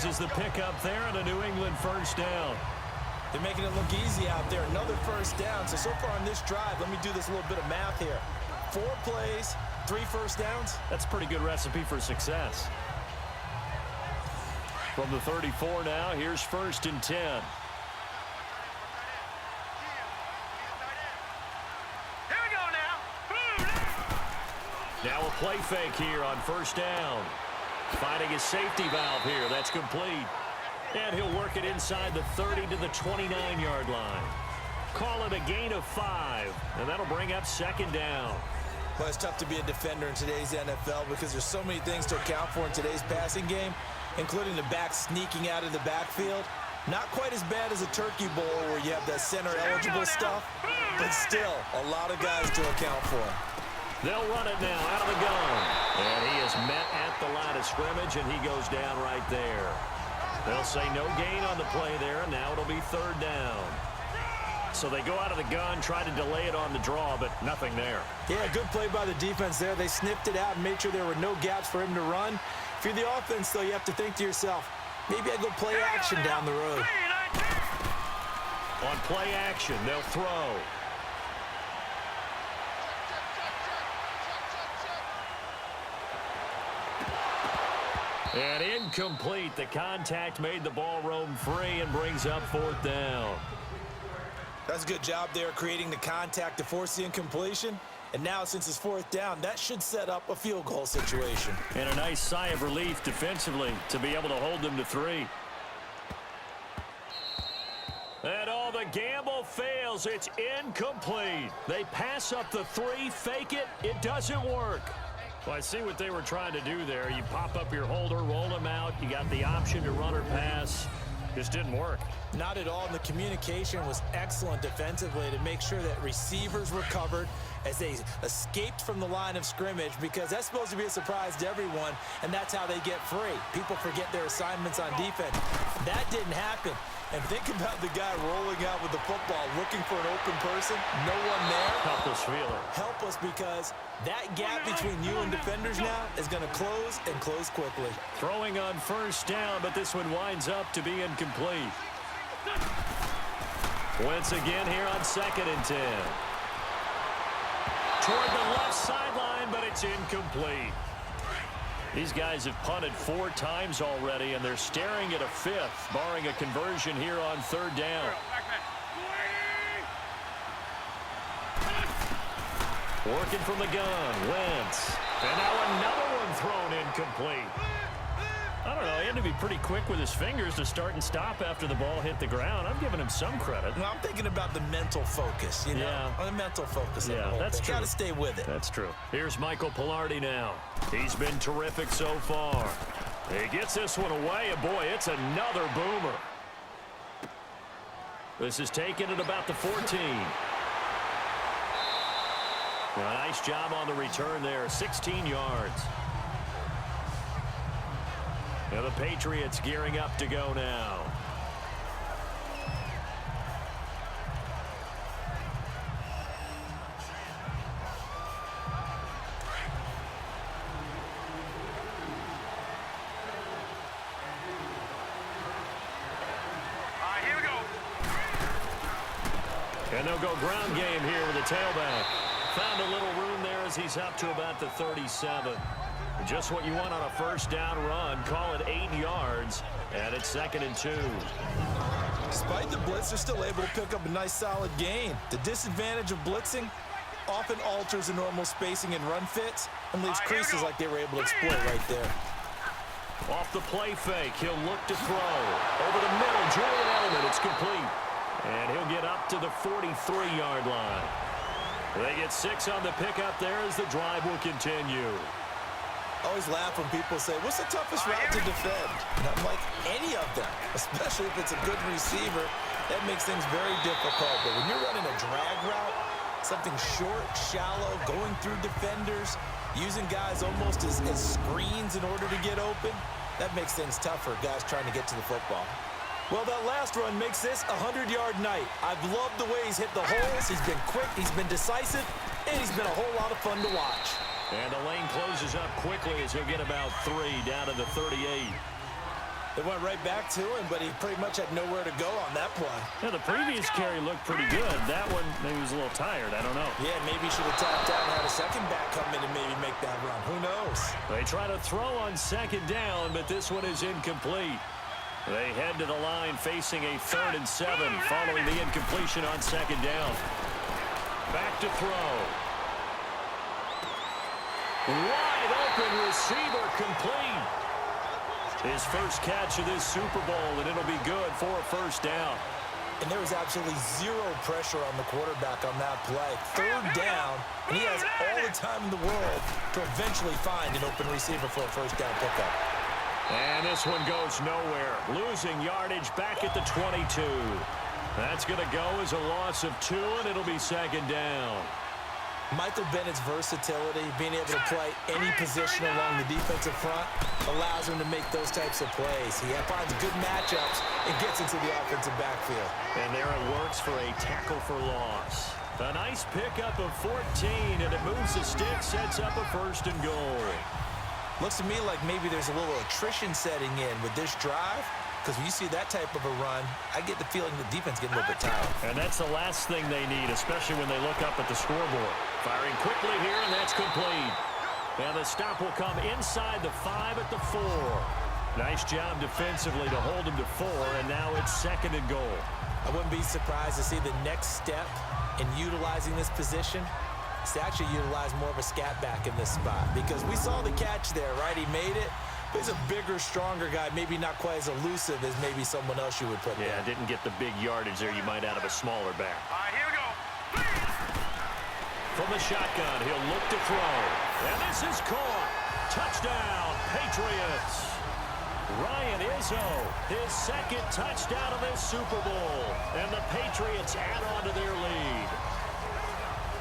is the pickup there and a New England first down. They're making it look easy out there. Another first down. So far on this drive, let me do this little bit of math here. 4 plays, 3 first downs. That's a pretty good recipe for success. From the 34 now, here's 1st and 10. Now a play fake here on 1st down. Finding his safety valve here. That's complete. And he'll work it inside the 30 to the 29-yard line. Call it a gain of 5. And that'll bring up 2nd down. Well, it's tough to be a defender in today's NFL because there's so many things to account for in today's passing game, including the back sneaking out of the backfield. Not quite as bad as a turkey bowl where you have the center-eligible stuff, but still a lot of guys to account for. They'll run it now out of the gun. And he is met at the line of scrimmage, and he goes down right there. They'll say no gain on the play there, and now it'll be 3rd down. So they go out of the gun, try to delay it on the draw, but nothing there. Yeah, good play by the defense there. They sniffed it out and made sure there were no gaps for him to run. If you're the offense, though, you have to think to yourself, maybe I go play action down the road. On play action, they'll throw. And incomplete. The contact made the ball roam free and brings up 4th down. That's a good job there creating the contact to force the incompletion. And now, since it's 4th down, that should set up a field goal situation. And a nice sigh of relief defensively to be able to hold them to 3. And all the gamble fails. It's incomplete. They pass up the 3, fake it. It doesn't work. Well, I see what they were trying to do there. You pop up your holder, roll them out. You got the option to run or pass. Just didn't work. Not at all. And the communication was excellent defensively to make sure that receivers were covered as they escaped from the line of scrimmage, because that's supposed to be a surprise to everyone, and that's how they get free. People forget their assignments on defense. That didn't happen. And think about the guy rolling out with the football, looking for an open person, no one there. Helpless feeling. Helpless, because that gap between you and defenders now is going to close, and close quickly. Throwing on 1st down, but this one winds up to be incomplete. Once again here on 2nd and 10. Toward the left sideline, but it's incomplete. These guys have punted 4 times already, and they're staring at a 5th, barring a conversion here on 3rd down. Working from the gun, Wentz. And now another one thrown incomplete. I don't know, he had to be pretty quick with his fingers to start and stop after the ball hit the ground. I'm giving him some credit. Well, I'm thinking about the mental focus, you know? Yeah. The mental focus. Yeah, that's true. Got to stay with it. That's true. Here's Michael Pilardi now. He's been terrific so far. He gets this one away, and boy, it's another boomer. This is taken at about the 14. Well, nice job on the return there, 16 yards. Now the Patriots gearing up to go now. Here we go. And they'll go ground game here with the tailback. Found a little room there as he's up to about the 37. Just what you want on a 1st down run. Call it 8 yards, and it's 2nd and 2. Despite the blitz, they're still able to pick up a nice solid gain. The disadvantage of blitzing often alters the normal spacing and run fits and leaves creases like they were able to exploit right there. Off the play fake, he'll look to throw. Over the middle, Julian Edelman, it's complete. And he'll get up to the 43-yard line. They get 6 on the pickup there as the drive will continue. I always laugh when people say, what's the toughest route to defend? And I'm like, any of them, especially if it's a good receiver. That makes things very difficult. But when you're running a drag route, something short, shallow, going through defenders, using guys almost as screens in order to get open, that makes things tough for guys trying to get to the football. Well, that last run makes this a 100-yard night. I've loved the way he's hit the holes. He's been quick, he's been decisive, and he's been a whole lot of fun to watch. And the lane closes up quickly as he'll get about 3 down to the 38. It went right back to him, but he pretty much had nowhere to go on that play. Yeah, the previous carry looked pretty good. That one, maybe he was a little tired. I don't know. Yeah, maybe he should have tapped out and had a second back come in and maybe make that run. Who knows? They try to throw on second down, but this one is incomplete. They head to the line facing a 3rd and 7 following the incompletion on second down. Back to throw. Wide open receiver complete. His first catch of this Super Bowl, and it'll be good for a first down. And there was absolutely zero pressure on the quarterback on that play. 3rd down, and he has all the time in the world to eventually find an open receiver for a first down pickup. And this one goes nowhere. Losing yardage back at the 22. That's going to go as a loss of 2, and it'll be second down. Michael Bennett's versatility, being able to play any position along the defensive front, allows him to make those types of plays. He finds good matchups and gets into the offensive backfield. And there it works for a tackle for loss. A nice pickup of 14, and it moves the stick, sets up a 1st and goal. Looks to me like maybe there's a little attrition setting in with this drive, because when you see that type of a run, I get the feeling the defense getting a little bit tired. And that's the last thing they need, especially when they look up at the scoreboard. Firing quickly here, and that's complete. And the stop will come inside the 5 at the 4. Nice job defensively to hold him to 4, and now it's 2nd and goal. I wouldn't be surprised to see the next step in utilizing this position is to actually utilize more of a scat back in this spot, because we saw the catch there, right? He made it. He's a bigger, stronger guy, maybe not quite as elusive as maybe someone else you would put there. Yeah, didn't get the big yardage there you might out of a smaller back. All right, here we go. From the shotgun, he'll look to throw. And this is caught. Touchdown, Patriots. Ryan Izzo, his 2nd touchdown of this Super Bowl. And the Patriots add on to their lead.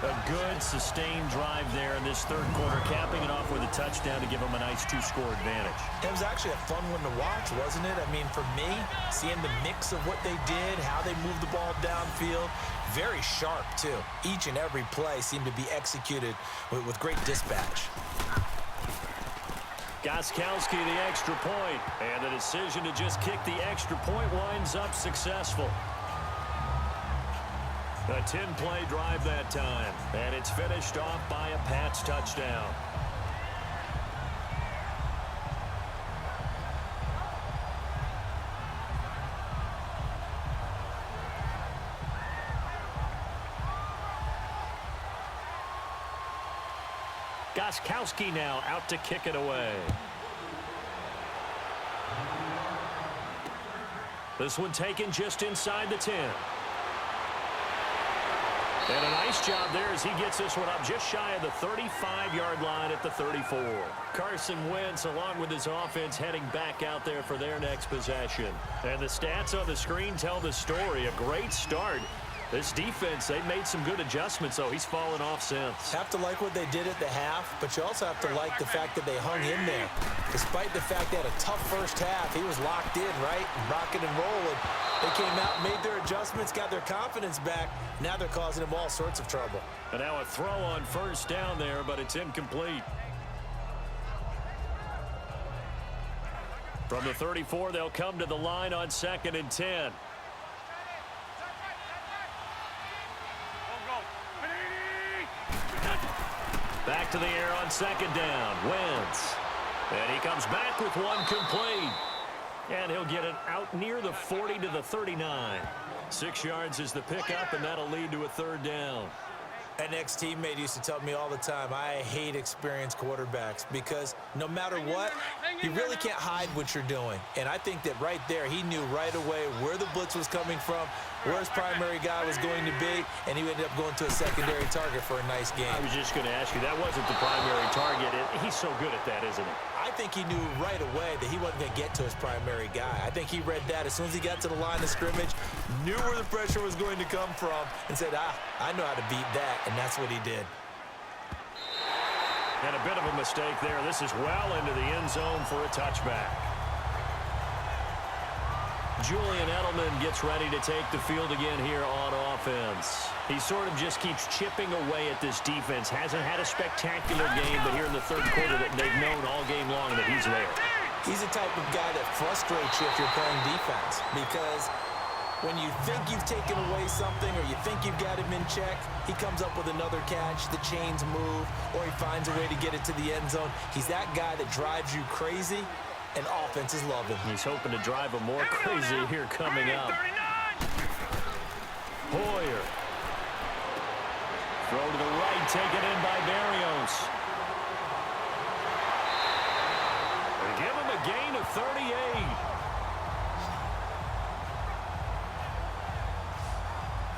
A good, sustained drive there in this 3rd quarter, capping it off with a touchdown to give them a nice 2-score advantage. It was actually a fun one to watch, wasn't it? I mean, for me, seeing the mix of what they did, how they moved the ball downfield, very sharp, too. Each and every play seemed to be executed with great dispatch. Gostkowski, the extra point, and the decision to just kick the extra point winds up successful. A 10-play drive that time, and it's finished off by a Pats touchdown. Gostkowski now out to kick it away. This one taken just inside the 10. And a nice job there as he gets this one up just shy of the 35-yard line at the 34. Carson Wentz, along with his offense, heading back out there for their next possession. And the stats on the screen tell the story. A great start. This defense, they've made some good adjustments, though. He's fallen off since. Have to like what they did at the half, but you also have to like the fact that they hung in there. Despite the fact they had a tough first half, he was locked in, right? Rocking and rolling. They came out, made their adjustments, got their confidence back. Now they're causing him all sorts of trouble. And now a throw on 1st down there, but it's incomplete. From the 34, they'll come to the line on 2nd and 10. Back to the air on 2nd down. Wentz. And he comes back with one complete. And he'll get it out near the 40 to the 39. 6 yards is the pickup, and that'll lead to a 3rd down. An ex-teammate used to tell me all the time, I hate experienced quarterbacks because no matter what, you really can't hide what you're doing. And I think that right there, he knew right away where the blitz was coming from, where his primary guy was going to be, and he ended up going to a secondary target for a nice game. I was just going to ask you, that wasn't the primary target. He's so good at that, isn't he? I think he knew right away that he wasn't going to get to his primary guy. I think he read that as soon as he got to the line of scrimmage, knew where the pressure was going to come from, and said, I know how to beat that, and that's what he did. And a bit of a mistake there. This is well into the end zone for a touchback. Julian Edelman gets ready to take the field again here on offense. He sort of just keeps chipping away at this defense. Hasn't had a spectacular game, but here in the 3rd quarter that they've known all game long that he's there. He's the type of guy that frustrates you if you're playing defense, because when you think you've taken away something or you think you've got him in check, he comes up with another catch, the chains move, or he finds a way to get it to the end zone. He's that guy that drives you crazy, and offenses love him. He's hoping to drive him more crazy here coming up. Hoyer. Throw to the right, taken in by Barrios. They give him a gain of 38.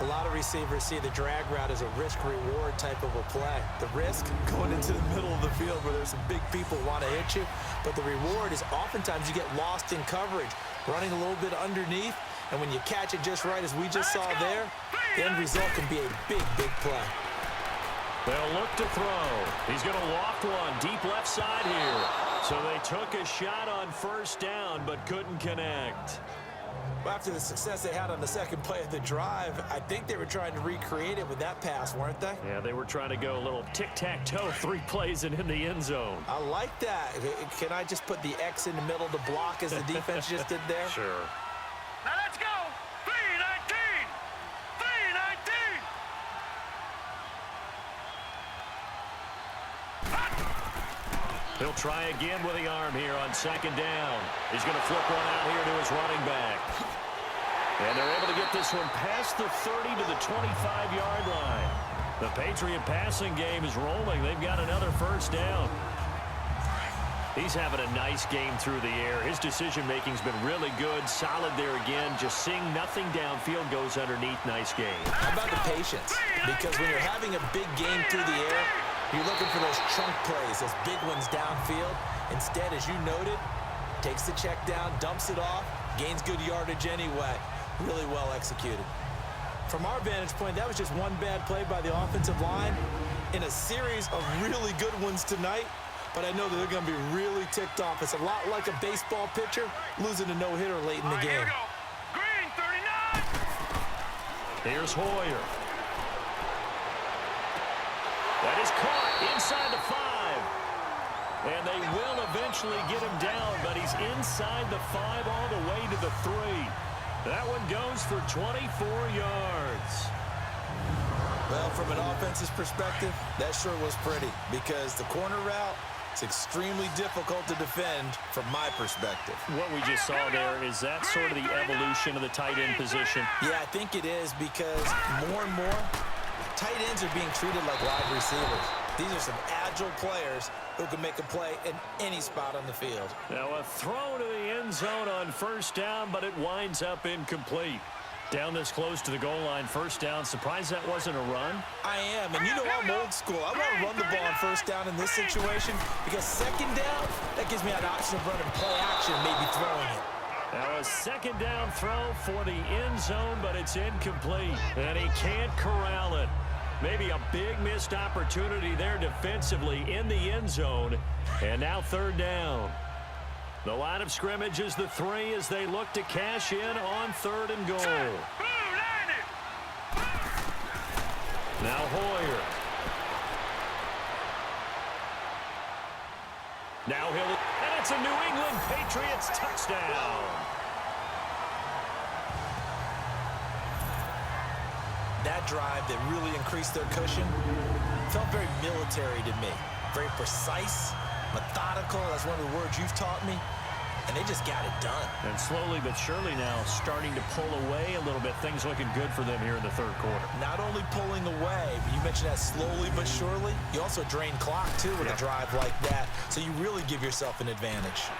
A lot of receivers see the drag route as a risk-reward type of a play. The risk, going into the middle of the field where there's some big people who want to hit you. But the reward is oftentimes you get lost in coverage, running a little bit underneath. And when you catch it just right, as we just saw there, the end result can be a big, big play. They'll look to throw. He's going to loft one deep left side here. So they took a shot on first down but couldn't connect. After the success they had on the second play of the drive, I think they were trying to recreate it with that pass, weren't they? Yeah, they were trying to go a little tic-tac-toe, 3 plays and in the end zone. I like that. Can I just put the X in the middle to block as the defense just did there? Sure. Now let's go. 3-19. 3-19. He'll try again with the arm here on second down. He's going to flip one out here to his running back. And they're able to get this one past the 30 to the 25-yard line. The Patriot passing game is rolling. They've got another first down. He's having a nice game through the air. His decision-making's been really good. Solid there again. Just seeing nothing downfield goes underneath. Nice game. How about the patience? Because when you're having a big game through the air, you're looking for those chunk plays, those big ones downfield. Instead, as you noted, takes the check down, dumps it off, gains good yardage anyway. Really well executed. From our vantage point, that was just one bad play by the offensive line in a series of really good ones tonight. But I know that they're going to be really ticked off. It's a lot like a baseball pitcher losing a no-hitter late in the game. Here we go. Green, 39. Here's Hoyer. That is caught inside the 5. And they will eventually get him down, but he's inside the 5 all the way to the 3. That one goes for 24 yards. Well, from an offense's perspective, that sure was pretty, because the corner route, it's extremely difficult to defend from my perspective. What we just saw there, is that sort of the evolution of the tight end position? Yeah, I think it is, because more and more, tight ends are being treated like wide receivers. These are some agile players who can make a play in any spot on the field. Now a throw to the end zone on first down, but it winds up incomplete. Down this close to the goal line, first down. Surprised that wasn't a run? I am, and you know I'm old school. I want to run the ball on first down in this situation, because second down, that gives me an option of running play action, maybe throwing it. Now a second down throw for the end zone, but it's incomplete. And he can't corral it. Maybe a big missed opportunity there defensively in the end zone. And now third down. The line of scrimmage is the 3 as they look to cash in on third and goal. Now Hoyer. Now and it's a New England Patriots touchdown. That drive that really increased their cushion felt very military to me. Very precise, methodical. That's one of the words you've taught me. And they just got it done. And slowly but surely now starting to pull away a little bit. Things looking good for them here in the third quarter. Not only pulling away, but you mentioned that slowly but surely. You also drain clock, too, with a drive like that. So you really give yourself an advantage.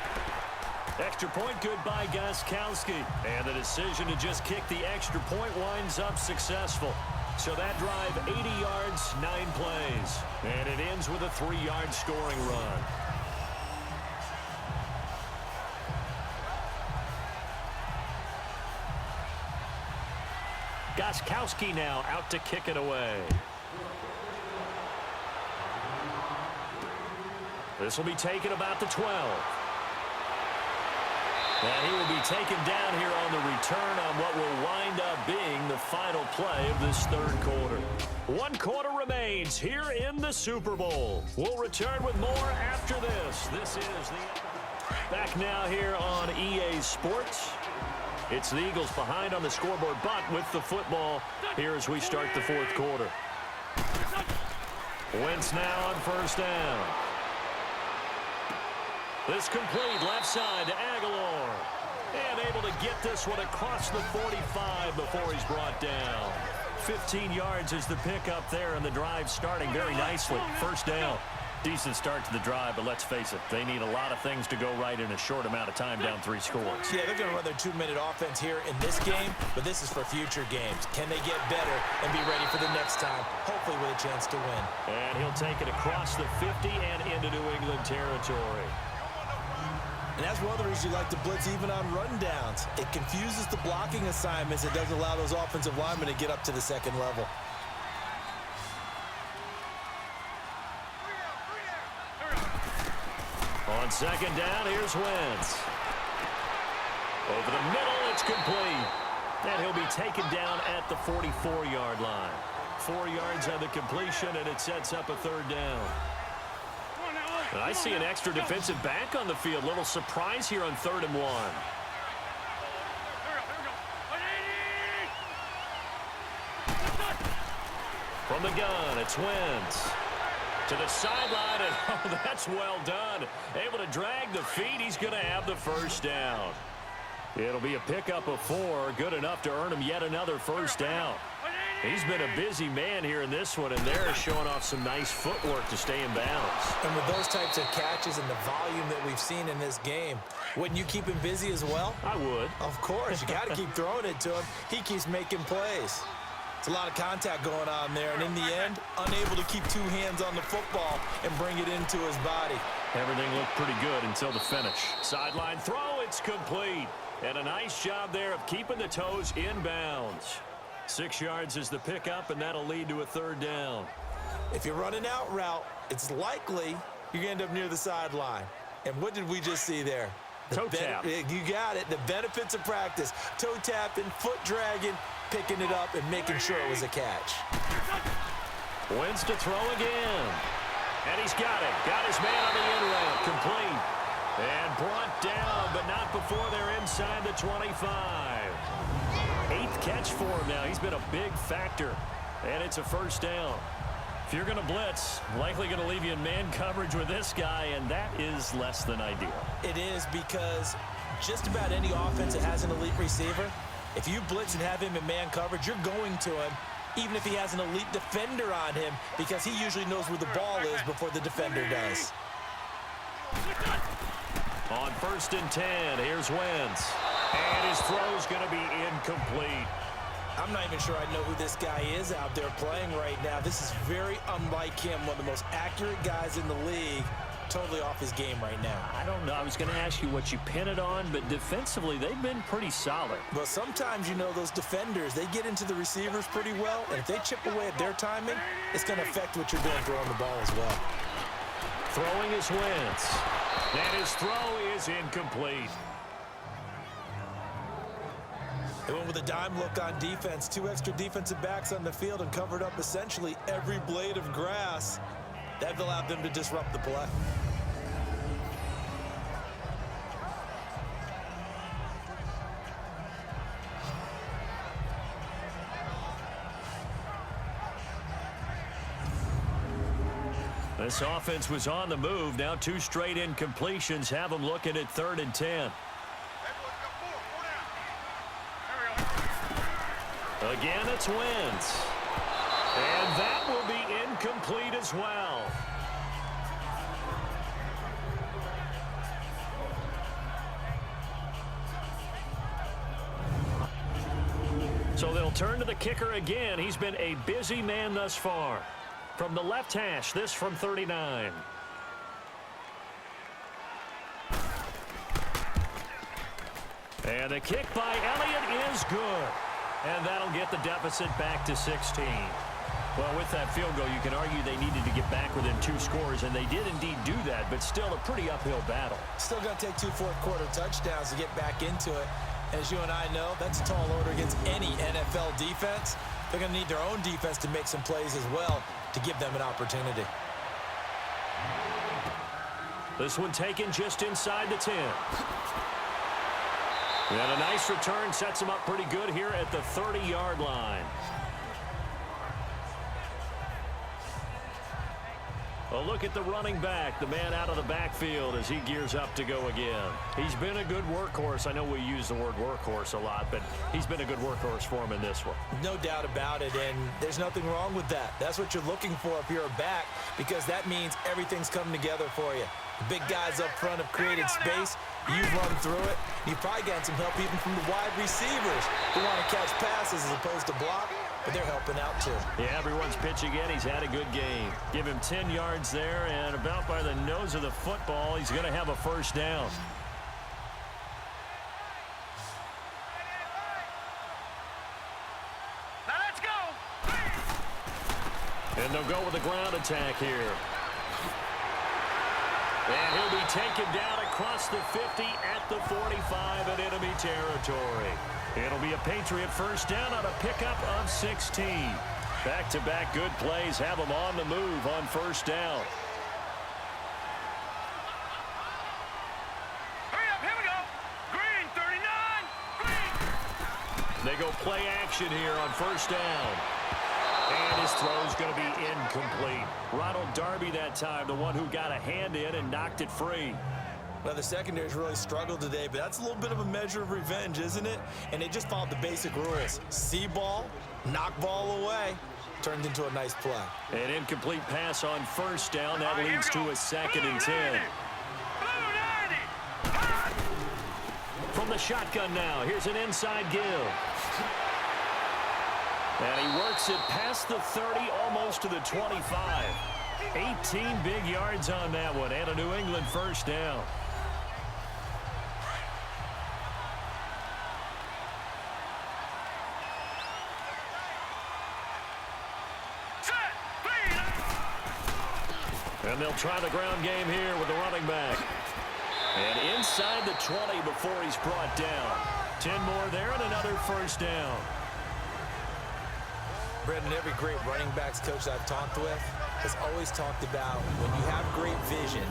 Extra point good by Gostkowski. And the decision to just kick the extra point winds up successful. So that drive, 80 yards, 9 plays. And it ends with a 3-yard scoring run. Gostkowski now out to kick it away. This will be taken about the 12. And he will be taken down here on the return on what will wind up being the final play of this third quarter. 1 quarter remains here in the Super Bowl. We'll return with more after this. This is the... Back now here on EA Sports. It's the Eagles behind on the scoreboard, but with the football here as we start the fourth quarter. Wentz now on first down. This complete left side to Aguilar. And able to get this one across the 45 before he's brought down. 15 yards is the pickup there, and the drive starting very nicely. First down. Decent start to the drive, but let's face it, they need a lot of things to go right in a short amount of time, down 3 scores. Yeah, they're going to run their 2-minute offense here in this game, but this is for future games. Can they get better and be ready for the next time, hopefully with a chance to win? And he'll take it across the 50 and into New England territory. And that's one of the reasons you like to blitz even on rundowns. It confuses the blocking assignments. It doesn't allow those offensive linemen to get up to the second level. On second down, here's Wentz. Over the middle, it's complete. And he'll be taken down at the 44-yard line. 4 yards on the completion, and it sets up a third down. And I see an extra defensive back on the field. Little surprise here on 3rd and 1. From the gun, it's Wentz. To the sideline, and oh, that's well done. Able to drag the feet. He's going to have the first down. It'll be a pickup of 4. Good enough to earn him yet another first down. He's been a busy man here in this one, and they're showing off some nice footwork to stay in bounds. And with those types of catches and the volume that we've seen in this game, wouldn't you keep him busy as well? I would. Of course. You got to keep throwing it to him. He keeps making plays. It's a lot of contact going on there, and in the end, unable to keep 2 hands on the football and bring it into his body. Everything looked pretty good until the finish. Sideline throw, it's complete. And a nice job there of keeping the toes in bounds. 6 yards is the pickup, and that'll lead to a third down. If you're running out route, it's likely you're going to end up near the sideline. And what did we just see there? Toe tap. You got it. The benefits of practice. Toe tapping, foot dragging, picking it up, and making sure it was a catch. Wentz to throw again. And he's got it. Got his man on the in route. Complete. And brought down, but not before they're inside the 25. 8th catch for him now. He's been a big factor. And it's a first down. If you're going to blitz, likely going to leave you in man coverage with this guy, and that is less than ideal. It is, because just about any offense that has an elite receiver, if you blitz and have him in man coverage, you're going to him, even if he has an elite defender on him, because he usually knows where the ball is before the defender does. On 1st and 10, here's Wentz. And his throw's going to be incomplete. I'm not even sure I know who this guy is out there playing right now. This is very unlike him, one of the most accurate guys in the league. Totally off his game right now. I don't know. I was going to ask you what you pin it on, but defensively, they've been pretty solid. Well, sometimes, you know, those defenders, they get into the receivers pretty well, and if they chip away at their timing, it's going to affect what you're doing throwing the ball as well. Throwing is Wentz. And his throw is incomplete. They went with a dime look on defense. 2 extra defensive backs on the field and covered up essentially every blade of grass. That allowed them to disrupt the play. This offense was on the move. Now 2 straight incompletions have them looking at 3rd and 10. Again, it's Wentz. And that will be incomplete as well. So they'll turn to the kicker again. He's been a busy man thus far. From the left hash, this from 39. And the kick by Elliott is good. And that'll get the deficit back to 16. Well, with that field goal, you can argue they needed to get back within 2 scores, and they did indeed do that, but still a pretty uphill battle. Still going to take 2 fourth-quarter touchdowns to get back into it. As you and I know, that's a tall order against any NFL defense. They're going to need their own defense to make some plays as well to give them an opportunity. This one taken just inside the 10. And a nice return sets him up pretty good here at the 30-yard line. A look at the running back, the man out of the backfield as he gears up to go again. He's been a good workhorse. I know we use the word workhorse a lot, but he's been a good workhorse for him in this one. No doubt about it, and there's nothing wrong with that. That's what you're looking for if you're a back, because that means everything's coming together for you. The big guys up front have created space. You've run through it. You've probably gotten some help even from the wide receivers who want to catch passes as opposed to block, but they're helping out too. Yeah, everyone's pitching in. He's had a good game. Give him 10 yards there, and about by the nose of the football, he's going to have a first down. Now let's go. And they'll go with a ground attack here. And he'll be taken down across the 50 at the 45 in enemy territory. It'll be a Patriot first down on a pickup of 16. Back-to-back good plays have them on the move on first down. Hurry up, here we go. Green, 39. Green. They go play action here on first down. And his throw's going to be incomplete. Ronald Darby that time, the one who got a hand in and knocked it free. Well, the secondary's really struggled today, but that's a little bit of a measure of revenge, isn't it? And they just followed the basic rules. See ball, knock ball away. Turned into a nice play. An incomplete pass on first down. That leads to a second and 10. From the shotgun now, here's an inside give. And he works it past the 30, almost to the 25. 18 big yards on that one, and a New England first down. And they'll try the ground game here with the running back. And inside the 20 before he's brought down. 10 more there and another first down. Brendan, every great running backs coach I've talked with has always talked about when you have great vision,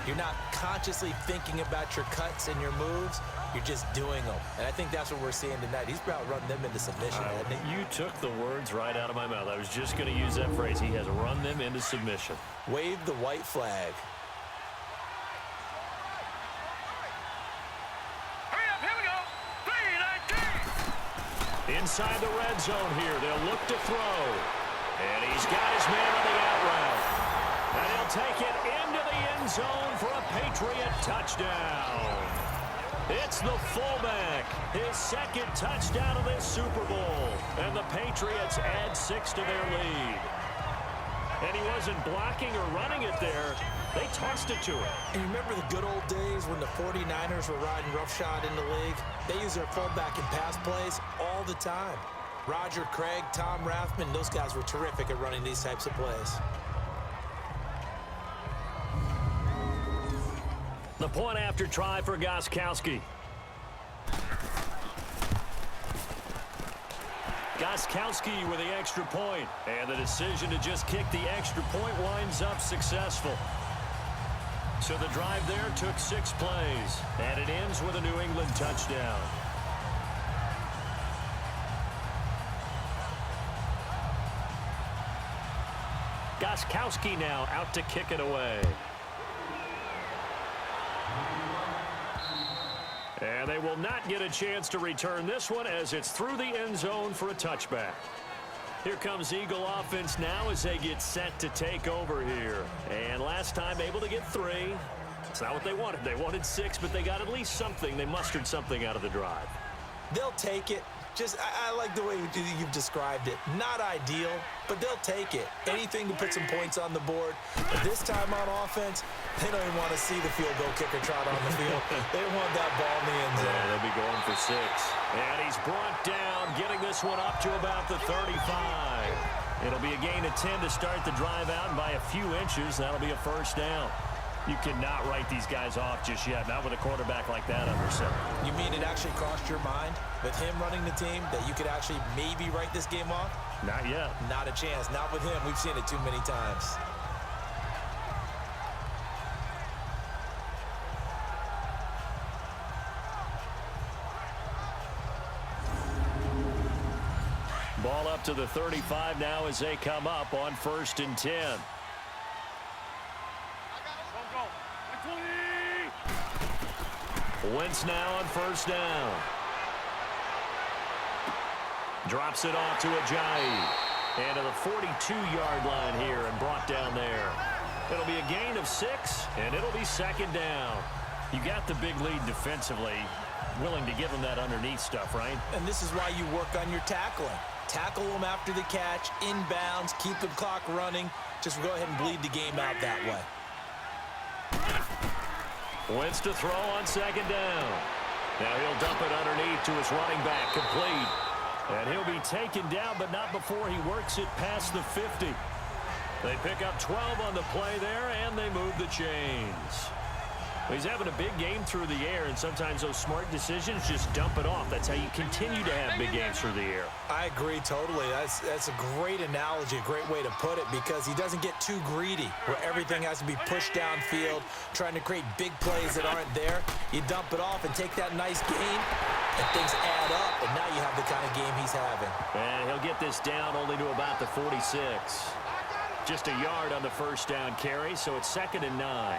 you're not consciously thinking about your cuts and your moves, you're just doing them. And I think that's what we're seeing tonight. He's about running them into submission, hasn't he? You took the words right out of my mouth. I was just going to use that phrase. He has run them into submission. Wave the white flag. Hurry up, here we go. 3-19. Inside the red zone here. They'll look to throw. And he's got his man on the out route. And he'll take it into the end zone for a Patriot touchdown. It's the fullback. His second touchdown of this Super Bowl. And the Patriots add 6 to their lead. And he wasn't blocking or running it there. They tossed it to him. And you remember the good old days when the 49ers were riding roughshod in the league? They use their fullback in pass plays all the time. Roger Craig, Tom Rathman, those guys were terrific at running these types of plays. The point after try for Gostkowski. Gostkowski with the extra point. And the decision to just kick the extra point winds up successful. So the drive there took 6 plays. And it ends with a New England touchdown. Gostkowski now out to kick it away. And they will not get a chance to return this one as it's through the end zone for a touchback. Here comes Eagle offense now as they get set to take over here. And last time able to get 3. It's not what they wanted. They wanted 6, but they got at least something. They mustered something out of the drive. They'll take it. I like the way you've described it. Not ideal, but they'll take it. Anything to put some points on the board. But this time on offense, they don't even want to see the field goal kicker trot on the field. They want that ball in the end zone. Yeah, they'll be going for 6. And he's brought down, getting this one up to about the 35. It'll be a gain of 10 to start the drive out, and by a few inches, that'll be a first down. You cannot write these guys off just yet, not with a quarterback like that under center. You mean it actually crossed your mind with him running the team that you could actually maybe write this game off? Not yet. Not a chance. Not with him. We've seen it too many times. Ball up to the 35 now as they come up on 1st and 10. Wentz now on 1st down. Drops it off to Ajayi. And to the 42-yard line here and brought down there. It'll be a gain of 6, and it'll be 2nd down. You got the big lead defensively. Willing to give them that underneath stuff, right? And this is why you work on your tackling. Tackle them after the catch, inbounds, keep the clock running. Just go ahead and bleed the game out that way. Wentz to throw on 2nd down. Now he'll dump it underneath to his running back, complete. And he'll be taken down, but not before he works it past the 50. They pick up 12 on the play there, and they move the chains. He's having a big game through the air, and sometimes those smart decisions just dump it off. That's how you continue to have big games through the air. I agree totally. That's a great analogy, a great way to put it, because he doesn't get too greedy where everything has to be pushed downfield, trying to create big plays that aren't there. You dump it off and take that nice gain, and things add up, and now you have the kind of game he's having. And he'll get this down only to about the 46. Just a yard on the 1st down carry, so it's 2nd and 9.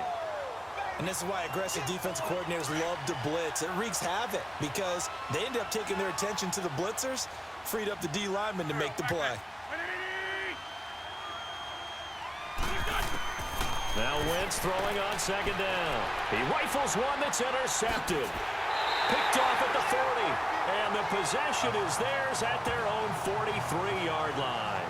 And this is why aggressive defensive coordinators love to blitz. It wreaks havoc because they end up taking their attention to the blitzers, freed up the D lineman to make the play. Now Wentz throwing on 2nd down. He rifles one that's intercepted. Picked off at the 40. And the possession is theirs at their own 43-yard line.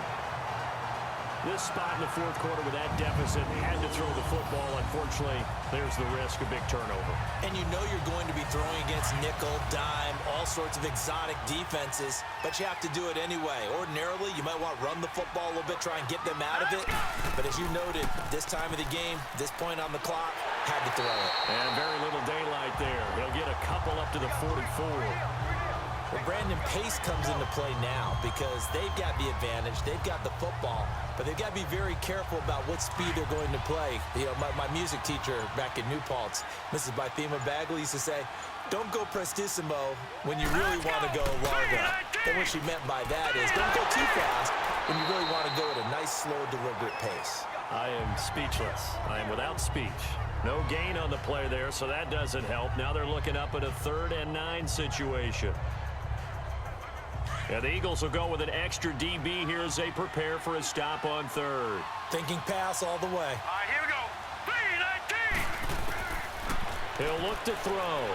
This spot in the 4th quarter with that deficit, had to throw the football. Unfortunately, there's the risk of big turnover. And you know you're going to be throwing against nickel, dime, all sorts of exotic defenses, but you have to do it anyway. Ordinarily, you might want to run the football a little bit, try and get them out of it. But as you noted, this time of the game, this point on the clock, had to throw it. And very little daylight there. He'll get a couple up to the 44. Well, Brandon, pace comes into play now because they've got the advantage. They've got the football, but they've got to be very careful about what speed they're going to play. You know, my music teacher back in New Paltz, Mrs. Bythema Bagley, used to say, don't go prestissimo when you really want to go largo. And what she meant by that is don't go too fast when you really want to go at a nice, slow, deliberate pace. I am speechless. I am without speech. No gain on the play there, so that doesn't help. Now they're looking up at a 3rd and 9 situation. And the Eagles will go with an extra DB here as they prepare for a stop on 3rd. Thinking pass all the way. All right, here we go. 3-19. He'll look to throw.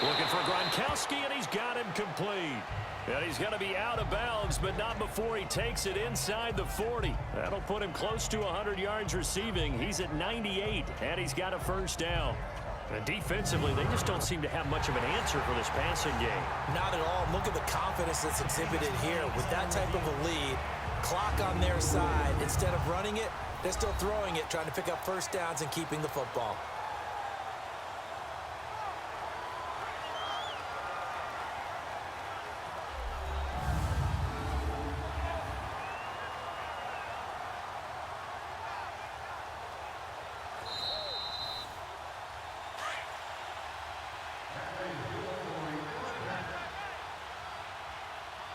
Looking for Gronkowski, and he's got him complete. And he's going to be out of bounds, but not before he takes it inside the 40. That'll put him close to 100 yards receiving. He's at 98, and he's got a 1st down. And defensively, they just don't seem to have much of an answer for this passing game. Not at all. Look at the confidence that's exhibited here. With that type of a lead, clock on their side, instead of running it, they're still throwing it, trying to pick up 1st downs and keeping the football.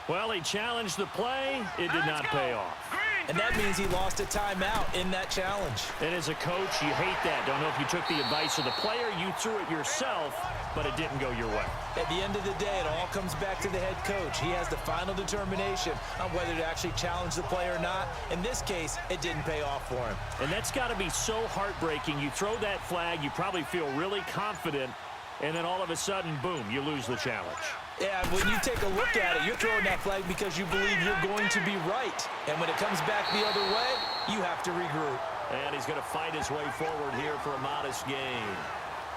Well, he challenged the play. It did not pay off. And that means he lost a timeout in that challenge. And as a coach, you hate that. Don't know if you took the advice of the player, you threw it yourself, but it didn't go your way. At the end of the day, it all comes back to the head coach. He has the final determination on whether to actually challenge the play or not. In this case, it didn't pay off for him. And that's got to be so heartbreaking. You throw that flag, you probably feel really confident, and then all of a sudden, boom, you lose the challenge. Yeah, when you take a look at it, you're throwing that flag because you believe you're going to be right. And when it comes back the other way, you have to regroup. And he's going to fight his way forward here for a modest gain.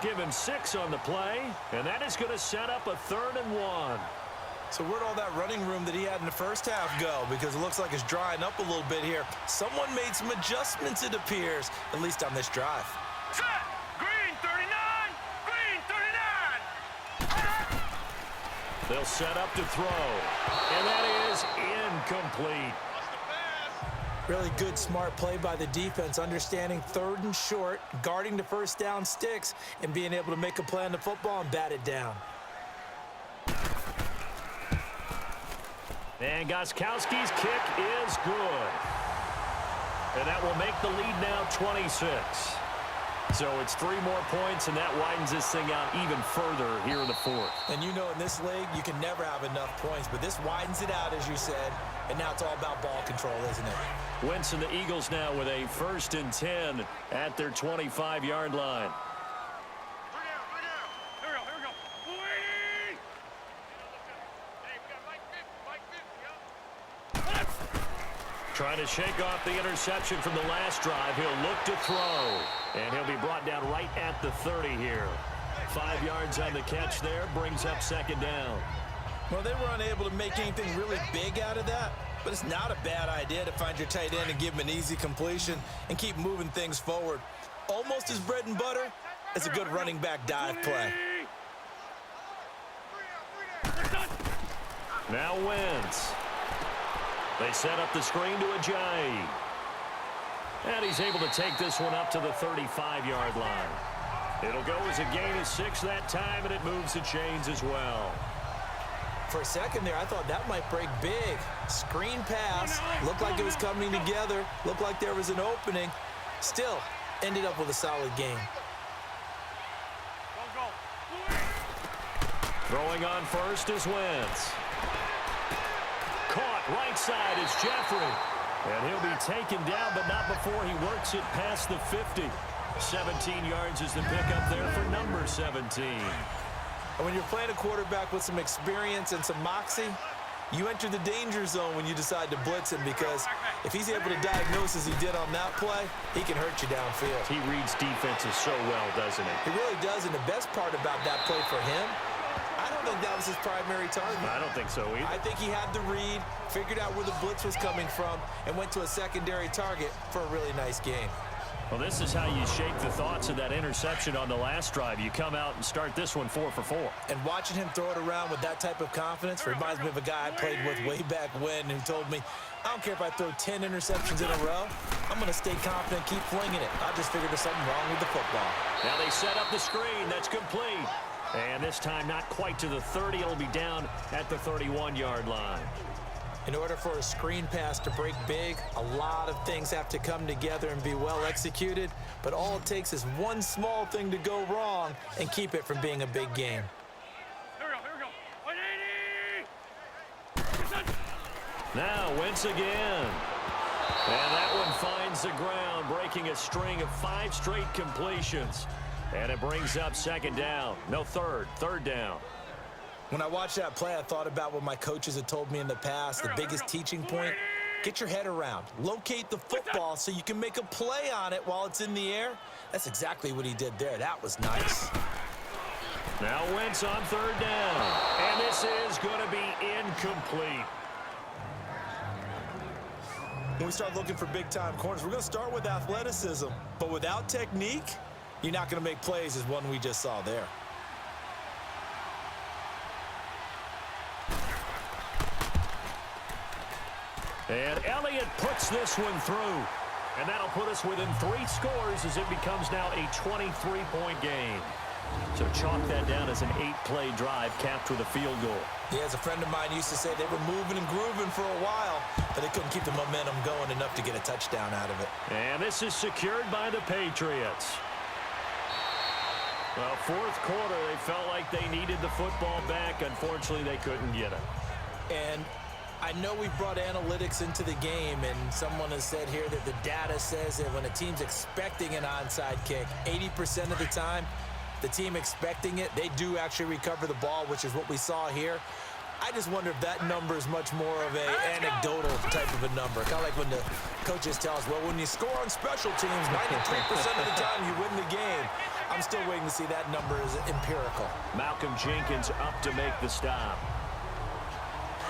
Give him 6 on the play, and that is going to set up a 3rd and 1. So where'd all that running room that he had in the first half go? Because it looks like it's drying up a little bit here. Someone made some adjustments, it appears, at least on this drive. Set. Green 39. Green 39. They'll set up to throw, and that is incomplete. Really good, smart play by the defense, understanding 3rd and short, guarding the 1st down sticks, and being able to make a play on the football and bat it down. And Gostkowski's kick is good. And that will make the lead now 26. So it's 3 more points, and that widens this thing out even further here in the fourth. And you know in this league, you can never have enough points, but this widens it out, as you said, and now it's all about ball control, isn't it? Wentz and the Eagles now with a 1st and 10 at their 25-yard line. Trying to shake off the interception from the last drive. He'll look to throw. And he'll be brought down right at the 30 here. 5 yards on the catch there. Brings up 2nd down. Well, they were unable to make anything really big out of that. But it's not a bad idea to find your tight end and give him an easy completion and keep moving things forward. Almost as bread and butter as a good running back dive play. Now Wentz. They set up the screen to Ajayi. And he's able to take this one up to the 35-yard line. It'll go as a gain of 6 that time, and it moves the chains as well. For a second there, I thought that might break big. Screen pass. Looked like it was coming together. Looked like there was an opening. Still, ended up with a solid game. Throwing on first is Wentz. Caught right side is Jeffrey. And he'll be taken down, but not before he works it past the 50. 17 yards is the pickup there for number 17. And when you're playing a quarterback with some experience and some moxie, you enter the danger zone when you decide to blitz him, because if he's able to diagnose as he did on that play, he can hurt you downfield. He reads defenses so well, doesn't he? He really does, and the best part about that play for him, I don't think that was his primary target. I don't think so either. I think he had the read, figured out where the blitz was coming from, and went to a secondary target for a really nice game. Well, this is how you shake the thoughts of that interception on the last drive. You come out and start this one 4 for 4. And watching him throw it around with that type of confidence reminds me of a guy I played with way back when who told me, I don't care if I throw 10 interceptions in a row, I'm going to stay confident, keep flinging it. I just figured there's something wrong with the football. Now they set up the screen. That's complete. And this time not quite to the 30. It'll be down at the 31-yard line. In order for a screen pass to break big, a lot of things have to come together and be well executed, but all it takes is one small thing to go wrong and keep it from being a big game. Here we go. Now Wentz again. And that one finds the ground, breaking a string of 5 straight completions. And it brings up 2nd down. No, third down. When I watched that play, I thought about what my coaches had told me in the past. The biggest teaching point, get your head around. Locate the football so you can make a play on it while it's in the air. That's exactly what he did there. That was nice. Now Wentz on 3rd down. And this is going to be incomplete. When we start looking for big-time corners, we're going to start with athleticism. But without technique, you're not going to make plays as one we just saw there. And Elliott puts this one through. And that'll put us within 3 scores as it becomes now a 23-point game. So chalk that down as an 8-play drive capped with a field goal. Yeah, as a friend of mine used to say, they were moving and grooving for a while, but they couldn't keep the momentum going enough to get a touchdown out of it. And this is secured by the Patriots. Well, 4th quarter, they felt like they needed the football back. Unfortunately, they couldn't get it. And I know we've brought analytics into the game, and someone has said here that the data says that when a team's expecting an onside kick, 80% of the time, the team expecting it, they do actually recover the ball, which is what we saw here. I just wonder if that number is much more of an anecdotal type of a number. Kind of like when the coaches tell us, well, when you score on special teams, 93% of the time you win the game. I'm still waiting to see that number is empirical. Malcolm Jenkins up to make the stop.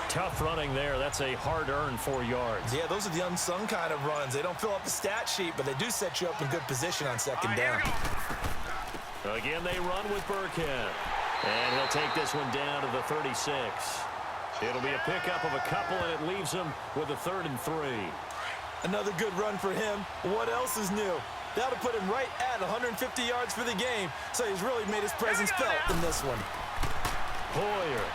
Tough running there. That's a hard-earned 4 yards. Yeah, those are the unsung kind of runs. They don't fill up the stat sheet, but they do set you up in good position on 2nd down. Again, they run with Burkhead. And he'll take this one down to the 36. It'll be a pickup of a couple, and it leaves him with a 3rd and 3. Another good run for him. What else is new? That'll put him right at 150 yards for the game, so he's really made his presence felt in this one. Hoyer.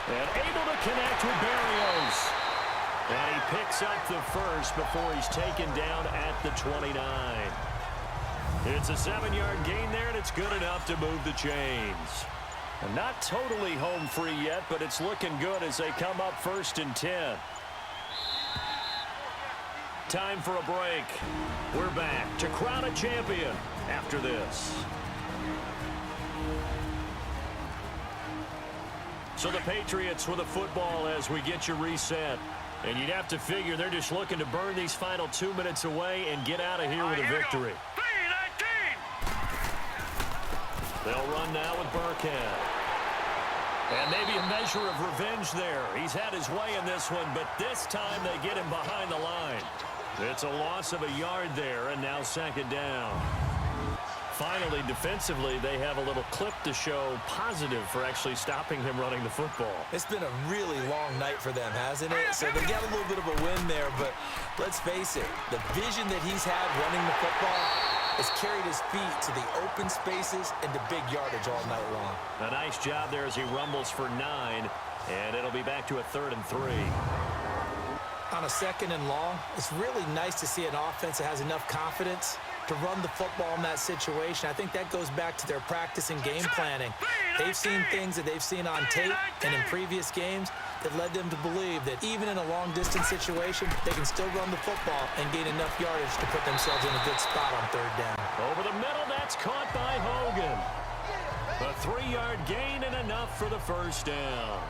And able to connect with Barrios. And he picks up the first before he's taken down at the 29. It's a 7-yard gain there, and it's good enough to move the chains. And not totally home free yet, but it's looking good as they come up 1st and 10. Time for a break. We're back to crown a champion after this. So the Patriots with a football as we get you reset. And you'd have to figure they're just looking to burn these final 2 minutes away and get out of here with a victory. They'll run now with Burkhead. And maybe a measure of revenge there. He's had his way in this one, but this time they get him behind the line. It's a loss of a yard there, and now 2nd down. Finally, defensively, they have a little clip to show positive for actually stopping him running the football. It's been a really long night for them, hasn't it? So they got a little bit of a win there, but let's face it, the vision that he's had running the football has carried his feet to the open spaces and to big yardage all night long. A nice job there as he rumbles for 9, and it'll be back to a 3rd and 3. On a 2nd and long, it's really nice to see an offense that has enough confidence to run the football in that situation. I think that goes back to their practice and game planning. They've seen things that they've seen on tape and in previous games that led them to believe that even in a long-distance situation, they can still run the football and gain enough yardage to put themselves in a good spot on 3rd down. Over the middle, that's caught by Hogan. A 3-yard gain and enough for the 1st down.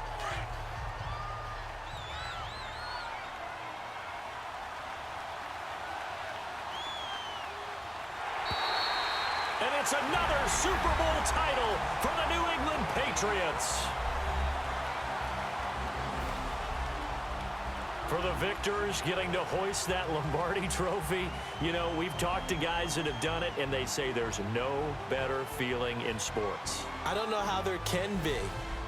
And it's another Super Bowl title for the New England Patriots. For the victors, getting to hoist that Lombardi trophy, you know, we've talked to guys that have done it, and they say there's no better feeling in sports. I don't know how there can be.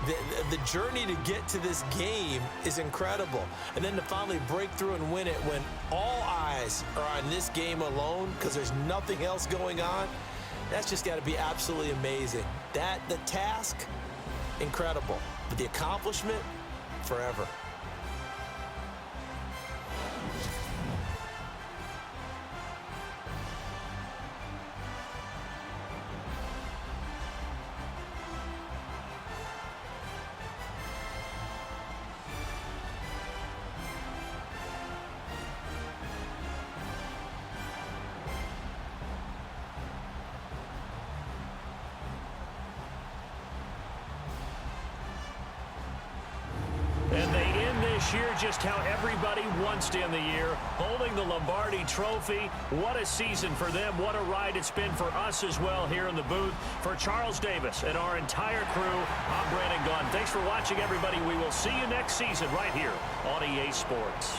The journey to get to this game is incredible. And then to finally break through and win it when all eyes are on this game alone because there's nothing else going on, that's just got to be absolutely amazing. The task, incredible. But the accomplishment, forever. And they end this year just how everybody wants to end the year, holding the Lombardi trophy. What a season for them. What a ride it's been for us as well here in the booth. For Charles Davis and our entire crew, I'm Brandon Gaughan. Thanks for watching, everybody. We will see you next season right here on EA Sports.